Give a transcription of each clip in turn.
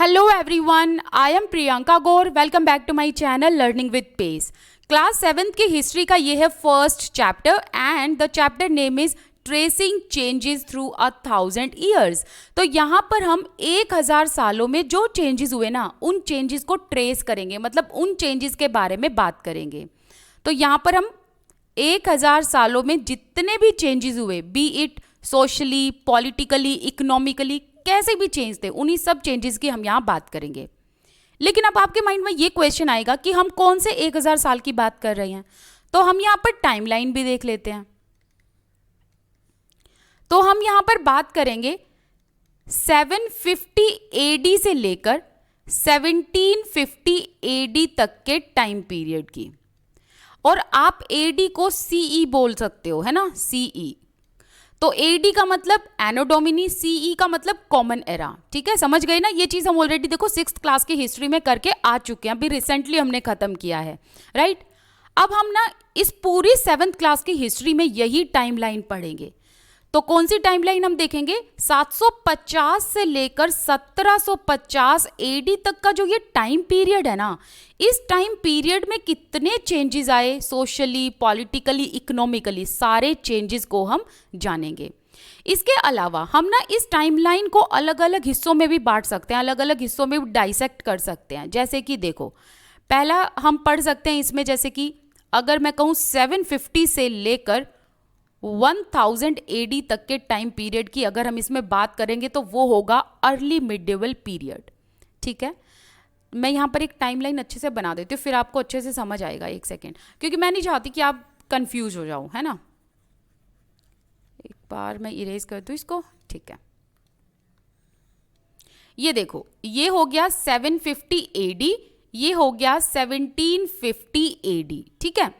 Hello everyone, I am Priyanka Gaur. Welcome back to my channel Learning with Pace. Class 7th की history का ये है first chapter and the chapter name is tracing changes through 1000 years. तो यहाँ पर हम 1000 सालों में जो चेंजेस हुए ना उन चेंजेस को ट्रेस करेंगे, मतलब उन चेंजेस के बारे में बात करेंगे। तो यहाँ पर हम 1000 सालों में जितने भी चेंजेस हुए, B it socially, politically, economically, कैसे भी चेंज थे, उन्हीं सब चेंजेस की हम यहाँ बात करेंगे। लेकिन अब आपके माइंड में ये क्वेश्चन आएगा कि हम कौन से 1000 साल की बात कर रहे हैं। तो हम यहाँ पर टाइमलाइन भी देख लेते हैं। तो हम यहाँ पर बात करेंगे 750 एडी से लेकर 1750 एडी तक के टाइम पीरियड की। और आप एडी को सीई बोल सकते हो, है ना, सीई। तो एडी का मतलब एनो डोमिनी, सीई का मतलब कॉमन एरा। ठीक है, समझ गए ना। ये चीज हम ऑलरेडी देखो 6th क्लास की हिस्ट्री में करके आ चुके हैं, अभी रिसेंटली हमने खत्म किया है, राइट। अब हम ना इस पूरी 7th क्लास की हिस्ट्री में यही टाइमलाइन पढ़ेंगे। तो कौन सी टाइमलाइन हम देखेंगे? 750 से लेकर 1750 एडी तक का जो ये टाइम पीरियड है ना, इस टाइम पीरियड में कितने चेंजेस आए सोशली, पॉलिटिकली, इकोनॉमिकली, सारे चेंजेस को हम जानेंगे। इसके अलावा हम ना इस टाइमलाइन को अलग अलग हिस्सों में भी बांट सकते हैं, अलग अलग हिस्सों में भी डाइसेक्ट कर सकते हैं। जैसे कि देखो, पहला हम पढ़ सकते हैं इसमें, जैसे कि अगर मैं कहूँ 750 से लेकर 1000 एडी तक के टाइम पीरियड की अगर हम इसमें बात करेंगे तो वो होगा अर्ली मिडिवल पीरियड। ठीक है, मैं यहाँ पर एक टाइमलाइन अच्छे से बना देती हूँ, फिर आपको अच्छे से समझ आएगा। एक सेकेंड, क्योंकि मैं नहीं चाहती कि आप कंफ्यूज हो जाओ, है ना। एक बार मैं इरेज कर दूँ इसको। ठीक है, ये देखो, ये हो गया 750 एडी, ये हो गया 1750 एडी। ठीक है,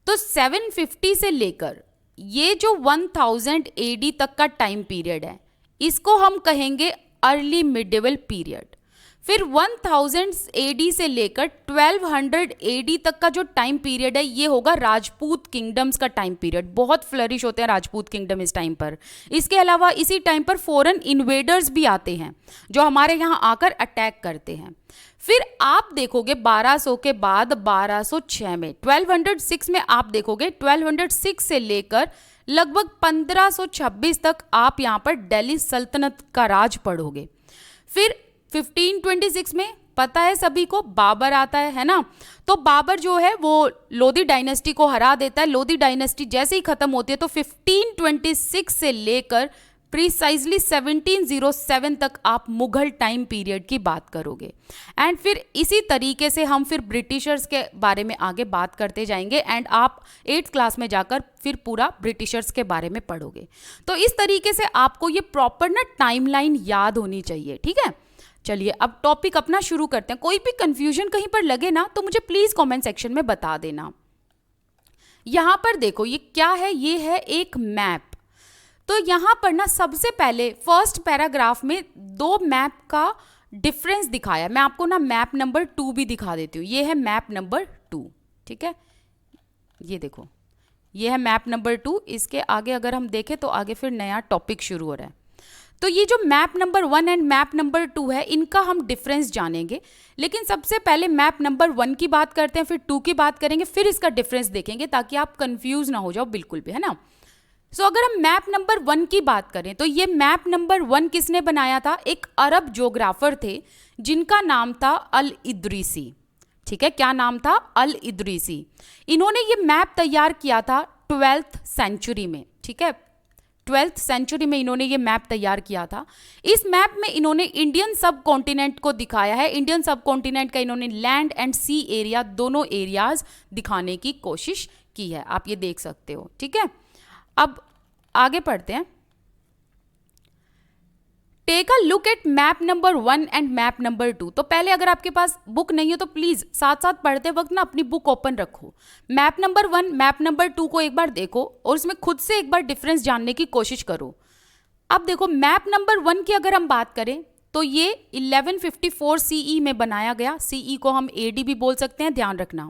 तो 750 से लेकर ये जो 1000 एडी तक का टाइम पीरियड है, इसको हम कहेंगे अर्ली मिडिवल पीरियड। फिर 1000 एडी से लेकर 1200 एडी तक का जो टाइम पीरियड है, ये होगा राजपूत किंगडम्स का टाइम पीरियड। बहुत फ्लरिश होते हैं राजपूत किंगडम इस टाइम पर। इसके अलावा इसी टाइम पर फॉरेन इन्वेडर्स भी आते हैं जो हमारे यहाँ आकर अटैक करते हैं। फिर आप देखोगे 1200 के बाद 1206 में, 1206 में आप देखोगे 1206 से लेकर लगभग 1526 तक आप यहाँ पर दिल्ली सल्तनत का राज पढ़ोगे। फिर 1526 में पता है सभी को, बाबर आता है ना। तो बाबर जो है वो लोधी डायनेस्टी को हरा देता है। लोधी डायनेस्टी जैसे ही खत्म होती है तो 1526 से लेकर प्रिसाइजली 1707 तक आप मुगल टाइम पीरियड की बात करोगे। एंड फिर इसी तरीके से हम फिर ब्रिटिशर्स के बारे में आगे बात करते जाएंगे एंड आप 8th क्लास में जाकर फिर पूरा ब्रिटिशर्स के बारे में पढ़ोगे। तो इस तरीके से आपको ये प्रॉपर ना टाइमलाइन याद होनी चाहिए। ठीक है, चलिए अब टॉपिक अपना शुरू करते हैं। कोई भी कंफ्यूजन कहीं पर लगे ना तो मुझे प्लीज कमेंट सेक्शन में बता देना। यहां पर देखो, ये क्या है? ये है एक मैप। तो यहां पर ना सबसे पहले फर्स्ट पैराग्राफ में 2 मैप का डिफरेंस दिखाया। मैं आपको ना मैप नंबर 2 भी दिखा देती हूँ। ये है मैप नंबर 2। ठीक है, ये देखो, ये है मैप नंबर 2। इसके आगे अगर हम देखें तो आगे फिर नया टॉपिक शुरू हो रहा है। तो ये जो map number 1 and map number 2 है, इनका हम डिफरेंस जानेंगे। लेकिन सबसे पहले मैप नंबर 1 की बात करते हैं, फिर 2 की बात करेंगे, फिर इसका डिफरेंस देखेंगे ताकि आप कंफ्यूज ना हो जाओ बिल्कुल भी, है ना। सो अगर हम मैप नंबर 1 की बात करें तो ये मैप नंबर 1 किसने बनाया था? एक अरब ज्योग्राफर थे जिनका नाम था अल इदरीसी। ठीक है, क्या नाम था? अल इदरीसी। इन्होंने ये मैप तैयार किया था 12th सेंचुरी में। ठीक है, 12th सेंचुरी में इन्होंने ये मैप तैयार किया था। इस मैप में इन्होंने इंडियन सब कॉन्टिनेंट को दिखाया है। इंडियन सब कॉन्टिनेंट का इन्होंने लैंड एंड सी एरिया, दोनों एरियाज दिखाने की कोशिश की है। आप ये देख सकते हो। ठीक है, अब आगे पढ़ते हैं। Take a look at map number 1 and map number 2। तो पहले अगर आपके पास बुक नहीं है तो प्लीज साथ साथ पढ़ते वक्त ना अपनी बुक ओपन रखो। मैप नंबर 1, मैप नंबर 2 को एक बार देखो और उसमें खुद से एक बार डिफरेंस जानने की कोशिश करो। अब देखो, मैप नंबर 1 की अगर हम बात करें तो ये 1154 सीई में बनाया गया। सीई को हम एडी भी बोल सकते हैं, ध्यान रखना।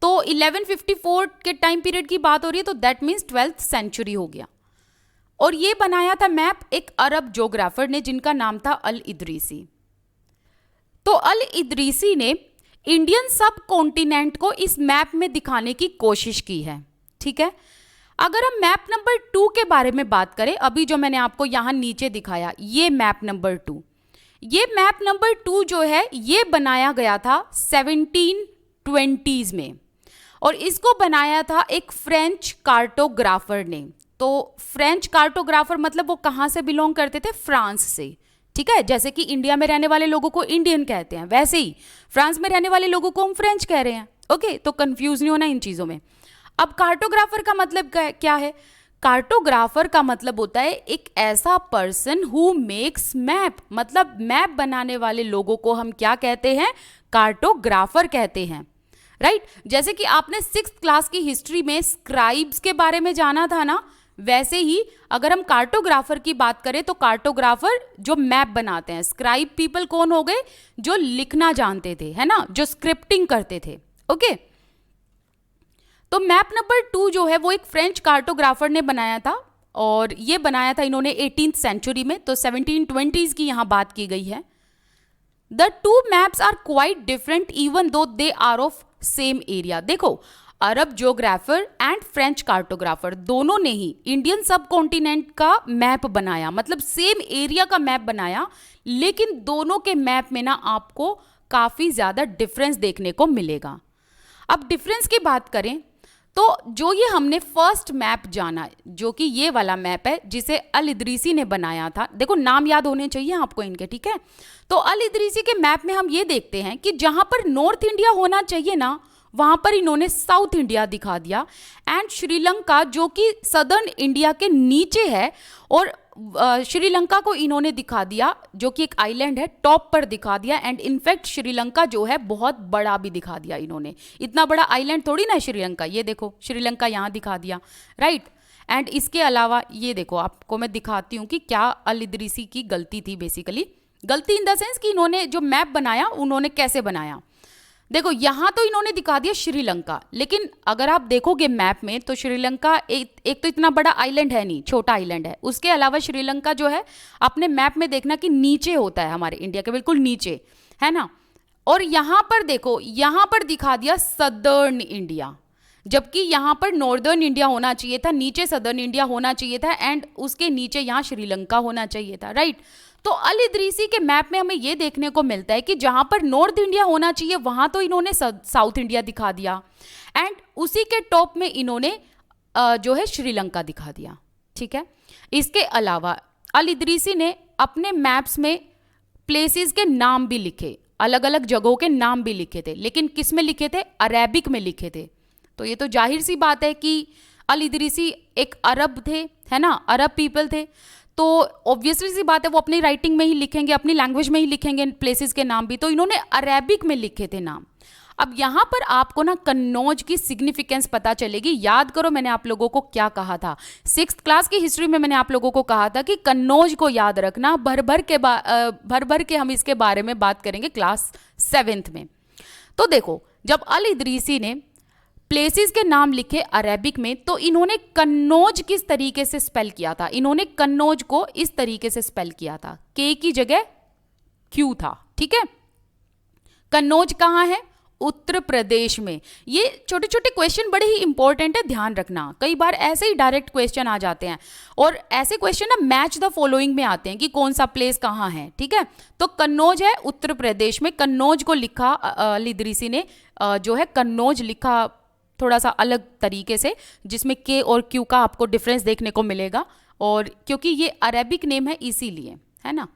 तो 1154 के टाइम पीरियड की बात हो रही है, तो दैट मीन्स 12th सेंचुरी हो गया। और ये बनाया था मैप एक अरब ज्योग्राफर ने जिनका नाम था अल इदरीसी। तो अल इदरीसी ने इंडियन सब कॉन्टिनेंट को इस मैप में दिखाने की कोशिश की है, ठीक है। अगर हम मैप नंबर 2 के बारे में बात करें, अभी जो मैंने आपको यहां नीचे दिखाया, ये मैप नंबर 2, ये मैप नंबर 2 जो है ये बनाया गया था 1720s में, और इसको बनाया था एक फ्रेंच कार्टोग्राफर ने। तो फ्रेंच कार्टोग्राफर मतलब वो कहाँ से बिलोंग करते थे? फ्रांस से, ठीक है। जैसे कि इंडिया में रहने वाले लोगों को इंडियन कहते हैं, वैसे ही फ्रांस में रहने वाले लोगों को हम फ्रेंच कह रहे हैं, ओके। तो कंफ्यूज नहीं होना इन चीजों में। अब कार्टोग्राफर का मतलब क्या है? कार्टोग्राफर का मतलब होता है एक ऐसा पर्सन हु मेक्स मैप, मतलब मैप बनाने वाले लोगों को हम क्या कहते हैं? कार्टोग्राफर कहते हैं, राइट। जैसे कि आपने 6th क्लास की हिस्ट्री में स्क्राइब्स के बारे में जाना था ना, वैसे ही अगर हम कार्टोग्राफर की बात करें तो कार्टोग्राफर जो मैप बनाते हैं, स्क्राइब पीपल कौन हो गए? जो लिखना जानते थे, है ना, जो स्क्रिप्टिंग करते थे, ओके। तो मैप नंबर 2 जो है वो एक फ्रेंच कार्टोग्राफर ने बनाया था, और ये बनाया था इन्होंने 18th सेंचुरी में, तो 1720s की यहां बात की गई है। The two maps are quite different even though they are of same area. देखो, Arab geographer and French cartographer दोनों ने ही इंडियन सब कॉन्टिनेंट का मैप बनाया, मतलब सेम एरिया का मैप बनाया, लेकिन दोनों के मैप में ना आपको काफी ज्यादा डिफरेंस देखने को मिलेगा। अब डिफरेंस की बात करें तो जो ये हमने फर्स्ट मैप जाना, जो कि ये वाला मैप है जिसे अल इदरीसी ने बनाया था, देखो नाम याद होने चाहिए आपको इनके, ठीक है। तो अल इदरीसी के मैप में हम ये देखते हैं कि जहां पर नॉर्थ इंडिया होना चाहिए ना, वहां पर इन्होंने साउथ इंडिया दिखा दिया, एंड श्रीलंका जो कि सदर्न इंडिया के नीचे है, और श्रीलंका को इन्होंने दिखा दिया जो कि एक आइलैंड है, टॉप पर दिखा दिया। एंड इनफैक्ट श्रीलंका जो है बहुत बड़ा भी दिखा दिया इन्होंने, इतना बड़ा आइलैंड थोड़ी ना है श्रीलंका, ये देखो श्रीलंका यहाँ दिखा दिया, राइट। एंड इसके अलावा ये देखो, आपको मैं दिखाती हूँ कि क्या अल इदरीसी की गलती थी, बेसिकली गलती इन द सेंस कि इन्होंने जो मैप बनाया उन्होंने कैसे बनाया। देखो यहाँ तो इन्होंने दिखा दिया श्रीलंका, लेकिन अगर आप देखोगे मैप में तो श्रीलंका एक तो इतना बड़ा आइलैंड है नहीं, छोटा आइलैंड है। उसके अलावा श्रीलंका जो है अपने मैप में देखना कि नीचे होता है, हमारे इंडिया के बिल्कुल नीचे, है ना। और यहाँ पर देखो, यहाँ पर दिखा दिया सदर्न इंडिया, जबकि यहाँ पर नॉर्दर्न इंडिया होना चाहिए था, नीचे सदर्न इंडिया होना चाहिए था, एंड उसके नीचे यहाँ श्रीलंका होना चाहिए था, राइट। तो अल इदरीसी के मैप में हमें यह देखने को मिलता है कि जहां पर नॉर्थ इंडिया होना चाहिए वहां तो इन्होंने साउथ इंडिया दिखा दिया, एंड उसी के टॉप में इन्होंने जो है श्रीलंका दिखा दिया, ठीक है। इसके अलावा अल इदरीसी ने अपने मैप्स में प्लेसेस के नाम भी लिखे, अलग अलग जगहों के नाम भी लिखे थे, लेकिन किस में लिखे थे? अरेबिक में लिखे थे। तो ये तो जाहिर सी बात है कि अल इदरीसी एक अरब थे, है ना, अरब पीपल थे, तो ऑब्वियसली सी बात है वो अपनी राइटिंग में ही लिखेंगे, अपनी लैंग्वेज में ही लिखेंगे प्लेसेस के नाम भी, तो इन्होंने अरेबिक में लिखे थे नाम। अब यहाँ पर आपको ना कन्नौज की सिग्निफिकेंस पता चलेगी। याद करो मैंने आप लोगों को क्या कहा था, 6th क्लास की हिस्ट्री में मैंने आप लोगों को कहा था कि कन्नौज को याद रखना, भर भर के हम इसके बारे में बात करेंगे क्लास 7th में। तो देखो, जब अल इदरीसी ने प्लेसेस के नाम लिखे अरेबिक में, तो इन्होंने कन्नौज किस तरीके से स्पेल किया था? इन्होंने कन्नौज को इस तरीके से स्पेल किया था, के की जगह क्यू था, ठीक है। कन्नौज कहाँ है? उत्तर प्रदेश में। ये छोटे छोटे क्वेश्चन बड़े ही इंपॉर्टेंट है, ध्यान रखना। कई बार ऐसे ही डायरेक्ट क्वेश्चन आ जाते हैं, और ऐसे क्वेश्चन ना मैच द फॉलोइंग में आते हैं कि कौन सा प्लेस कहाँ है, ठीक है। तो कन्नौज है उत्तर प्रदेश में, कन्नौज को लिखा अल इदरीसी ने जो है कन्नौज लिखा थोड़ा सा अलग तरीके से, जिसमें के और क्यू का आपको डिफरेंस देखने को मिलेगा, और क्योंकि ये अरेबिक नेम है इसीलिए, है ना।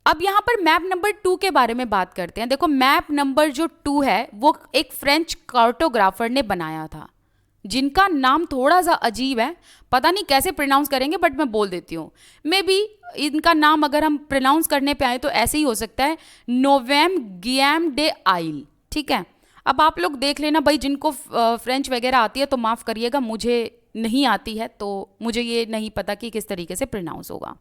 अब यहाँ पर मैप नंबर 2 के बारे में बात करते हैं। देखो, मैप नंबर जो 2 है वो एक फ्रेंच कार्टोग्राफर ने बनाया था, जिनका नाम थोड़ा सा अजीब है, पता नहीं कैसे प्रोनाउंस करेंगे, बट मैं बोल देती हूँ। मे बी इनका नाम अगर हम प्रोनाउंस करने पे आए तो ऐसे ही हो सकता है, नोवेम गियाम डे आइल, ठीक है। अब आप लोग देख लेना भाई, जिनको फ्रेंच वगैरह आती है तो माफ़ करिएगा, मुझे नहीं आती है तो मुझे ये नहीं पता कि किस तरीके से प्रोनाउंस होगा,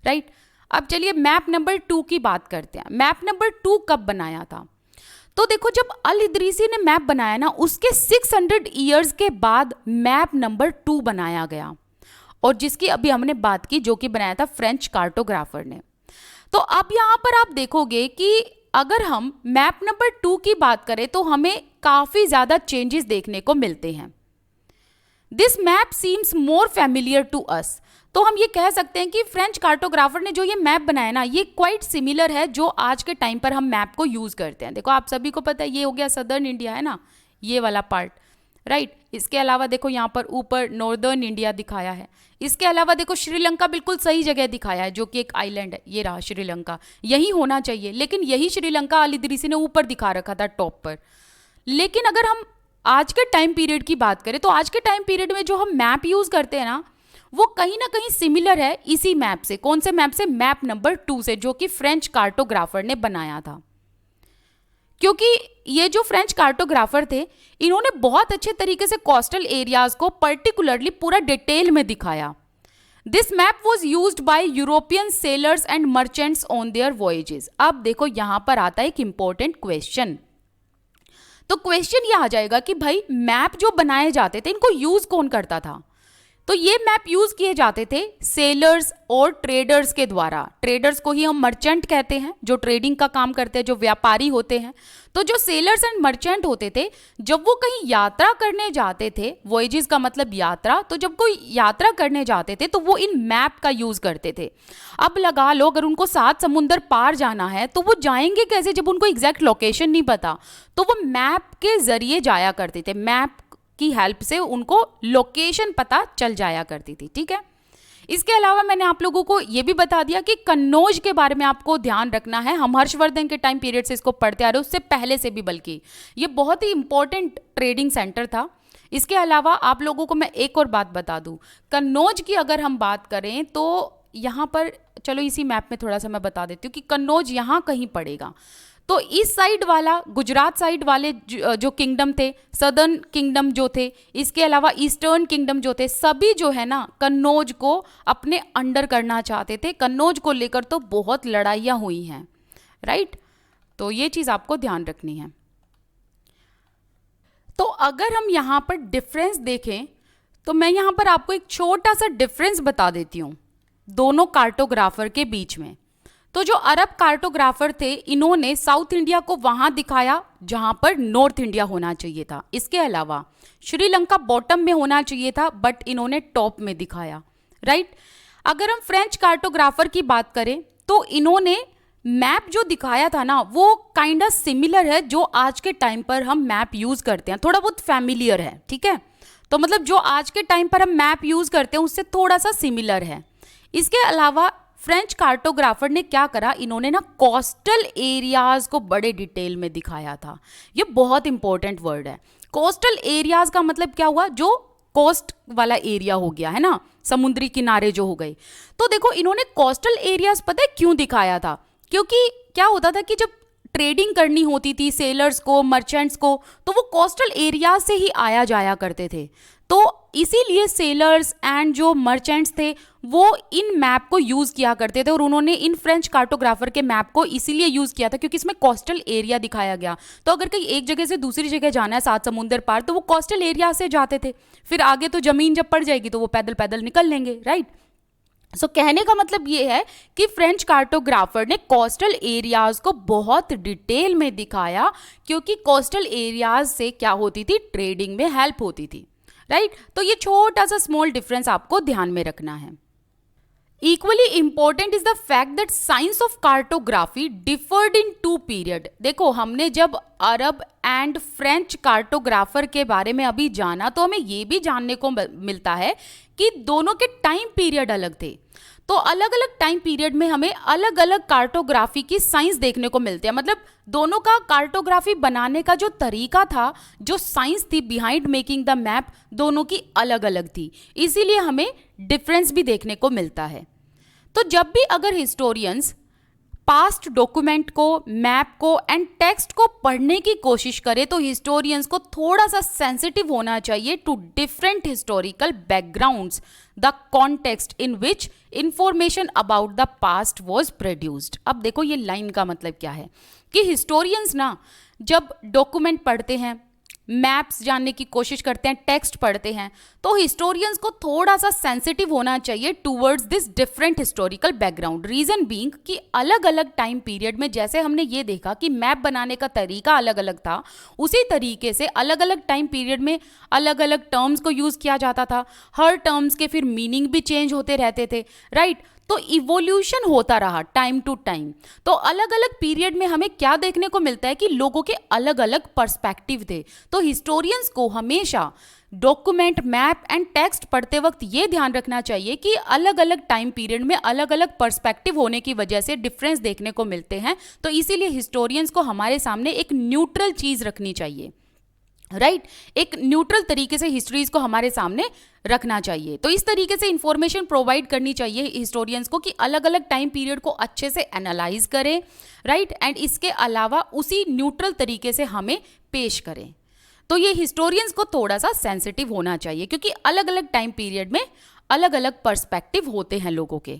राइट। अब चलिए मैप नंबर 2 की बात करते हैं। मैप नंबर 2 कब बनाया था? तो देखो, जब अल इदरीसी ने मैप बनाया ना, उसके 600 ईयर्स के बाद मैप नंबर 2 बनाया गया, और जिसकी अभी हमने बात की, जो कि बनाया था फ्रेंच कार्टोग्राफर ने। तो अब यहाँ पर आप देखोगे कि अगर हम मैप नंबर 2 की बात करें तो हमें काफी ज्यादा चेंजेस देखने को मिलते हैं। This map seems more familiar to us. तो हम ये कह सकते हैं कि फ्रेंच कार्टोग्राफर ने जो ये मैप बनाया ना, ये क्वाइट सिमिलर है जो आज के टाइम पर हम मैप को यूज करते हैं। देखो आप सभी को पता है, ये हो गया सदर्न इंडिया है ना, ये वाला पार्ट, राइट। इसके अलावा देखो यहाँ पर ऊपर नॉर्दर्न इंडिया दिखाया है। इसके अलावा देखो श्रीलंका बिल्कुल सही जगह दिखाया है, जो कि एक आइलैंड है। ये रहा श्रीलंका, यही होना चाहिए, लेकिन यही श्रीलंका अलीदरीसी ने ऊपर दिखा रखा था टॉप पर। लेकिन अगर हम आज के टाइम पीरियड की बात करें तो आज के टाइम पीरियड में जो हम मैप यूज करते हैं ना, वो कहीं ना कहीं सिमिलर है इसी मैप से। कौन से मैप से? मैप नंबर 2 से, जो कि फ्रेंच कार्टोग्राफर ने बनाया था। क्योंकि ये जो फ्रेंच कार्टोग्राफर थे, इन्होंने बहुत अच्छे तरीके से कोस्टल एरियाज को पर्टिकुलरली पूरा डिटेल में दिखाया। This map was used by European sellers and merchants on their voyages. अब देखो यहां पर आता है एक इंपॉर्टेंट क्वेश्चन। तो क्वेश्चन ये आ जाएगा कि भाई मैप जो बनाए जाते थे, इनको यूज कौन करता था? तो ये मैप यूज किए जाते थे सेलर्स और ट्रेडर्स के द्वारा। ट्रेडर्स को ही हम मर्चेंट कहते हैं, जो ट्रेडिंग का काम करते हैं, जो व्यापारी होते हैं। तो जो सेलर्स एंड मर्चेंट होते थे, जब वो कहीं यात्रा करने जाते थे, वॉयजेस का मतलब यात्रा, तो जब कोई यात्रा करने जाते थे तो वो इन मैप का यूज करते थे। अब लगा लो अगर उनको 7 समुंदर पार जाना है तो वो जाएंगे कैसे जब उनको एग्जैक्ट लोकेशन नहीं पता? तो वो मैप के जरिए जाया करते थे। मैप की हेल्प से उनको लोकेशन पता चल जाया करती थी, ठीक है। इसके अलावा मैंने आप लोगों को यह भी बता दिया कि कन्नौज के बारे में आपको ध्यान रखना है। हम हर्षवर्धन के टाइम पीरियड से इसको पढ़ते आ रहे हैं, उससे पहले से भी, बल्कि ये बहुत ही इंपॉर्टेंट ट्रेडिंग सेंटर था। इसके अलावा आप लोगों को मैं एक और बात बता दूं, कन्नौज की अगर हम बात करें तो यहाँ पर, चलो इसी मैप में थोड़ा सा मैं बता देती हूँ कि कन्नौज यहाँ कहीं पड़ेगा। तो इस साइड वाला, गुजरात साइड वाले जो किंगडम थे, सदर्न किंगडम जो थे, इसके अलावा ईस्टर्न किंगडम जो थे, सभी जो है ना कन्नौज को अपने अंडर करना चाहते थे। कन्नौज को लेकर तो बहुत लड़ाइयाँ हुई हैं, राइट। तो ये चीज़ आपको ध्यान रखनी है। तो अगर हम यहाँ पर डिफरेंस देखें तो मैं यहाँ पर आपको एक छोटा सा डिफरेंस बता देती हूँ दोनों कार्टोग्राफर के बीच में। तो जो अरब कार्टोग्राफर थे, इन्होंने साउथ इंडिया को वहां दिखाया जहां पर नॉर्थ इंडिया होना चाहिए था। इसके अलावा श्रीलंका बॉटम में होना चाहिए था, बट इन्होंने टॉप में दिखाया, राइट। अगर हम फ्रेंच कार्टोग्राफर की बात करें तो इन्होंने मैप जो दिखाया था ना, वो काइंड ऑफ सिमिलर है जो आज के टाइम पर हम मैप यूज करते हैं, थोड़ा बहुत फैमिलियर है, ठीक है। तो मतलब जो आज के टाइम पर हम मैप यूज करते हैं उससे थोड़ा सा सिमिलर है। इसके अलावा फ्रेंच कार्टोग्राफर ने क्या करा, इन्होंने ना कोस्टल एरियाज को बड़े डिटेल में दिखाया था। ये बहुत इंपॉर्टेंट वर्ड है। कोस्टल एरियाज का मतलब क्या हुआ? जो कोस्ट वाला एरिया हो गया है ना, समुद्री किनारे जो हो गए। तो देखो इन्होंने कोस्टल एरियाज पता है क्यों दिखाया था? क्योंकि क्या होता था कि जब ट्रेडिंग करनी होती थी सेलर्स को, मर्चेंट्स को, तो वो कोस्टल एरिया से ही आया जाया करते थे। तो इसीलिए सेलर्स एंड जो मर्चेंट्स थे वो इन मैप को यूज किया करते थे, और उन्होंने इन फ्रेंच कार्टोग्राफर के मैप को इसीलिए यूज किया था क्योंकि इसमें कोस्टल एरिया दिखाया गया। तो अगर कहीं एक जगह से दूसरी जगह जाना है 7 समुंदर पार, तो वो कोस्टल एरिया से जाते थे। फिर आगे तो जमीन जब पड़ जाएगी तो वो पैदल पैदल निकल लेंगे, राइट। सो कहने का मतलब ये है कि फ्रेंच कार्टोग्राफर ने कोस्टल एरियाज को बहुत डिटेल में दिखाया, क्योंकि कोस्टल एरियाज से क्या होती थी? ट्रेडिंग में हेल्प होती थी, राइट। तो ये छोटा सा स्मॉल डिफरेंस आपको ध्यान में रखना है। Equally important is the fact that science of cartography deferred in 2 period. देखो हमने जब अरब एंड फ्रेंच कार्टोग्राफर के बारे में अभी जाना, तो हमें ये भी जानने को मिलता है कि दोनों के टाइम पीरियड अलग थे। तो अलग अलग टाइम पीरियड में हमें अलग अलग कार्टोग्राफी की साइंस देखने को मिलते हैं। मतलब दोनों का कार्टोग्राफी बनाने का जो तरीका था, जो साइंस थी बिहाइंड मेकिंग द मैप, दोनों की अलग अलग थी। इसीलिए हमें डिफरेंस भी देखने को मिलता है। तो जब भी अगर हिस्टोरियंस पास्ट डॉक्यूमेंट को, मैप को एंड टेक्स्ट को पढ़ने की कोशिश करें, तो हिस्टोरियंस को थोड़ा सा सेंसिटिव होना चाहिए to different historical backgrounds, the context in which information about the past was produced. अब देखो ये लाइन का मतलब क्या है कि हिस्टोरियंस ना जब डॉक्यूमेंट पढ़ते हैं, मैप्स जानने की कोशिश करते हैं, टेक्स्ट पढ़ते हैं, तो हिस्टोरियंस को थोड़ा सा सेंसिटिव होना चाहिए towards this different historical background. Reason being कि अलग अलग टाइम पीरियड में जैसे हमने ये देखा कि मैप बनाने का तरीका अलग अलग था, उसी तरीके से अलग अलग टाइम पीरियड में अलग अलग टर्म्स को यूज किया जाता था। हर टर्म्स के फिर मीनिंग भी चेंज होते रहते थे, राइट। तो इवोल्यूशन होता रहा टाइम टू टाइम। तो अलग अलग पीरियड में हमें क्या देखने को मिलता है कि लोगों के अलग अलग पर्सपेक्टिव थे। तो हिस्टोरियंस को हमेशा डॉक्यूमेंट, मैप एंड टेक्स्ट पढ़ते वक्त ये ध्यान रखना चाहिए कि अलग अलग टाइम पीरियड में अलग अलग पर्सपेक्टिव होने की वजह से डिफरेंस देखने को मिलते हैं। तो इसीलिए हिस्टोरियंस को हमारे सामने एक न्यूट्रल चीज रखनी चाहिए, राइट। एक न्यूट्रल तरीके से हिस्ट्रीज को हमारे सामने रखना चाहिए। तो इस तरीके से इंफॉर्मेशन प्रोवाइड करनी चाहिए हिस्टोरियंस को कि अलग अलग टाइम पीरियड को अच्छे से एनालाइज करें, राइट, एंड इसके अलावा उसी न्यूट्रल तरीके से हमें पेश करें। तो ये हिस्टोरियंस को थोड़ा सा सेंसिटिव होना चाहिए क्योंकि अलग अलग टाइम पीरियड में अलग अलग पर्सपेक्टिव होते हैं लोगों के।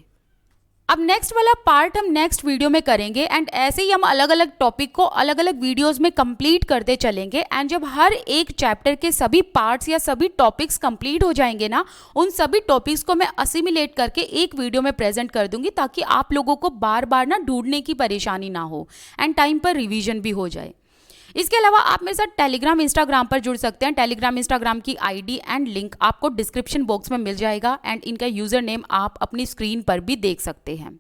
अब नेक्स्ट वाला पार्ट हम नेक्स्ट वीडियो में करेंगे एंड ऐसे ही हम अलग अलग टॉपिक को अलग अलग वीडियोस में कंप्लीट करते चलेंगे। एंड जब हर एक चैप्टर के सभी पार्ट्स या सभी टॉपिक्स कंप्लीट हो जाएंगे ना, उन सभी टॉपिक्स को मैं असिमिलेट करके एक वीडियो में प्रेजेंट कर दूंगी ताकि आप लोगों को बार बार ना ढूंढने की परेशानी ना हो एंड टाइम पर रिविजन भी हो जाए। इसके अलावा आप मेरे साथ टेलीग्राम, इंस्टाग्राम पर जुड़ सकते हैं। टेलीग्राम, इंस्टाग्राम की आईडी एंड लिंक आपको डिस्क्रिप्शन बॉक्स में मिल जाएगा एंड इनका यूजर नेम आप अपनी स्क्रीन पर भी देख सकते हैं।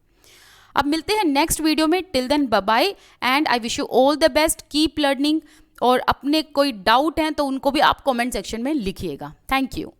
अब मिलते हैं नेक्स्ट वीडियो में। Till then bye bye and I wish you all the best, keep learning. और अपने कोई डाउट हैं तो उनको भी आप कमेंट सेक्शन में लिखिएगा। Thank you.